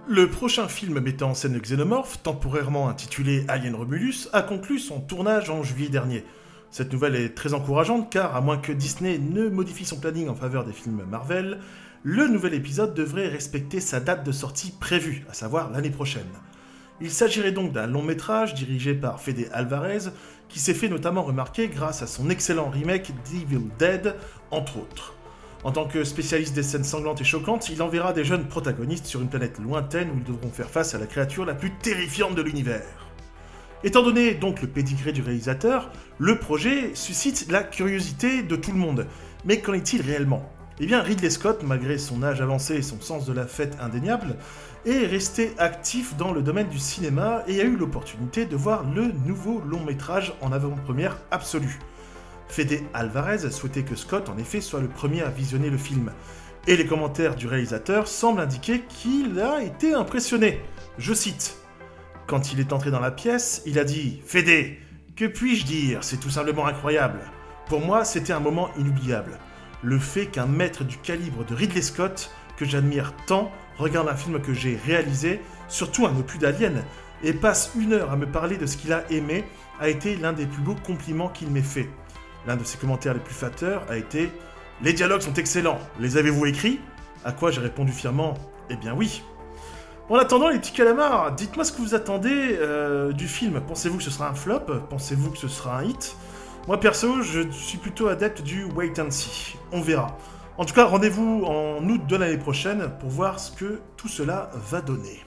Le prochain film mettant en scène le xénomorphe, temporairement intitulé Alien Romulus, a conclu son tournage en juillet dernier. Cette nouvelle est très encourageante car, à moins que Disney ne modifie son planning en faveur des films Marvel, le nouvel épisode devrait respecter sa date de sortie prévue, à savoir l'année prochaine. Il s'agirait donc d'un long métrage dirigé par Fede Alvarez, qui s'est fait notamment remarquer grâce à son excellent remake d'Evil Dead, entre autres. En tant que spécialiste des scènes sanglantes et choquantes, il enverra des jeunes protagonistes sur une planète lointaine où ils devront faire face à la créature la plus terrifiante de l'univers. Étant donné donc le pédigré du réalisateur, le projet suscite la curiosité de tout le monde. Mais qu'en est-il réellement ? Eh bien, Ridley Scott, malgré son âge avancé et son sens de la fête indéniable, est resté actif dans le domaine du cinéma et a eu l'opportunité de voir le nouveau long métrage en avant-première absolue. Fede Alvarez souhaitait que Scott, en effet, soit le premier à visionner le film. Et les commentaires du réalisateur semblent indiquer qu'il a été impressionné. Je cite. Quand il est entré dans la pièce, il a dit « Fede, que puis-je dire ? C'est tout simplement incroyable. Pour moi, c'était un moment inoubliable. Le fait qu'un maître du calibre de Ridley Scott, que j'admire tant, regarde un film que j'ai réalisé, surtout un opus d'Alien, et passe 1 heure à me parler de ce qu'il a aimé, a été l'un des plus beaux compliments qu'il m'ait fait. L'un de ses commentaires les plus flatteurs a été « Les dialogues sont excellents, les avez-vous écrits ?» À quoi j'ai répondu fièrement « Eh bien oui !» En attendant, les petits calamars, dites-moi ce que vous attendez du film. Pensez-vous que ce sera un flop ? Pensez-vous que ce sera un hit ? Moi perso, je suis plutôt adepte du wait and see. On verra. En tout cas, rendez-vous en août de l'année prochaine pour voir ce que tout cela va donner.